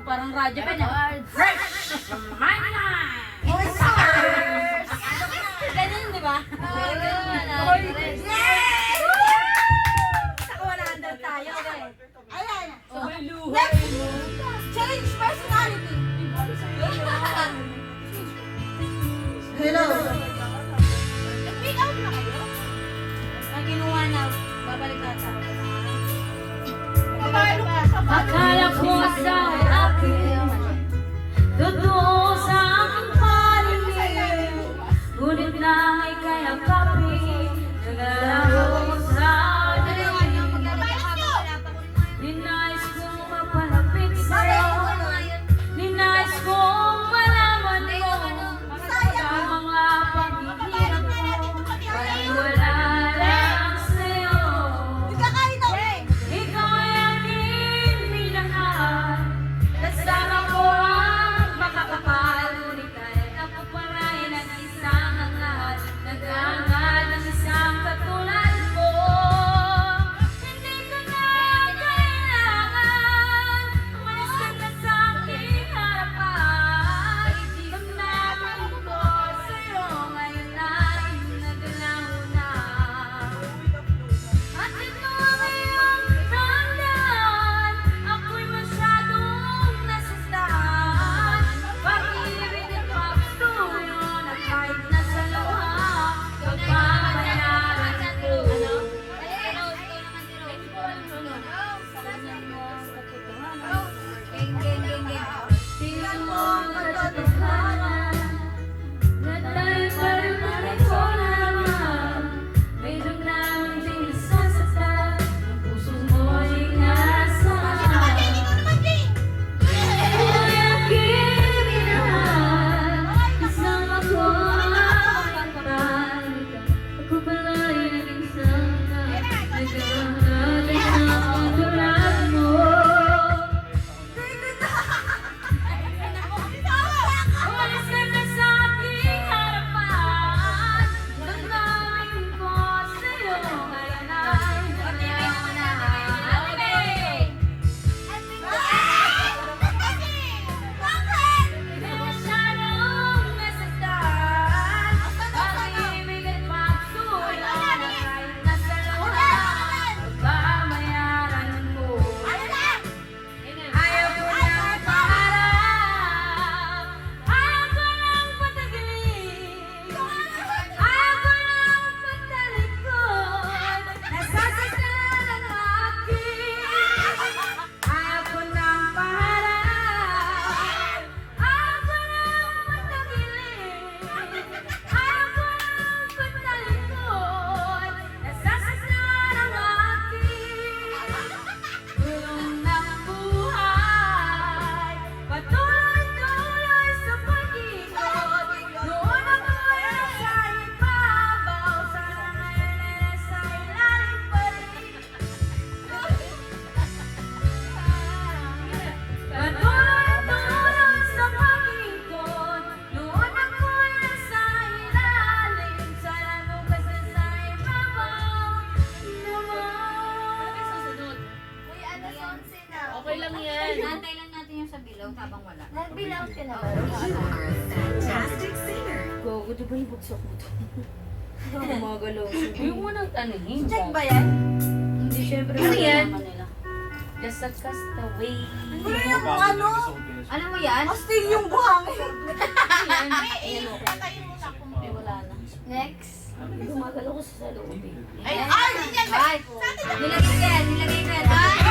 parang radyo pa niya. Ganun, di ba? Sa 100 tayo. Ayan. Sabay luha. Next. Change personality. Hello. Nag-pick out na kayo? Ang kinuha na, babalik ata. Papalo ka sa Akala ko sa akin, totoo sa aking paninig, ngunit lang ay kayakapin, nagalaw sa daigdig. Ninais kong mapalapit sa'yo, ninais kong malaman mo, sa mga paghihirap mo, walang wala lang sa'yo. Ikaw ay aking minahal, kasama ko ang makakapal, ngunit kahit ako pa rin ang isang hangal, nag-aangal ng isang katulad mo. Hindi ko na kailangan, umalis ka na sa aking harapan. Damdamin ko sa'yo ngayon ay nagalaw na. At ito ang iyong tandaan, ako'y masyadong nasastan. Pag-ibig at pagtuyo na kahit nasa luha, pagmamayaran ko. Tingnan mo ang katotohanan, na tayo pa rin marito naman. May damdamin din nasasaktan, ang puso mo'y inaasahan. Ikaw ay aking minahal, kasama ko ang kapal. Ako pala'y naging sangka, nagkakaroon ng tulad mo. Umalis ka na sa aking harapan, damdamin ko sa'yo ngayon ay nagalaw na. Hindi masyadong nasastan, pag-ibig at pagsuyo na kahit nasa luha, pagmamayaran mo. Ayaw ko nang paharap, ayaw ko nang patagilin, ayaw ko nang patalikod, nasasaktan ang akin. Ayaw ko nang paharap, ayaw ko nang patagilin, ayaw ko nang patalikod, nasasaktan ang akin. Tulong ng buhay, patuloy-tuloy sa pag-ikot. Noon ako'y nasa ibabaw, sana ngayon ay nasa ilalim pa rin. Patuloy-tuloy sa pag-ikot. Noon ako'y nasa ilalim, sana bukas nasa ibabaw naman. Uy, ano sound na? Okay lang yan. Nantay lang natin yung sa bilog habang wala. Nagbilang ka na ba? Fantastic singer. Gogo, di ba yung bugsak mo to? Gumagalaw siya. Huwag mo nang tanahin. Check ba yan? Hindi, syempre. Ano yan? Nila. Just a castaway. Ano yung ano? Alam mo yan? Astig yung buhangin. Yan. Eh, patayin mo na kung Eh, wala na. next. Gumagalaw ko sa loob eh. Ay, ay! Ay! Nilagay ko yan. Nilagay ko yan.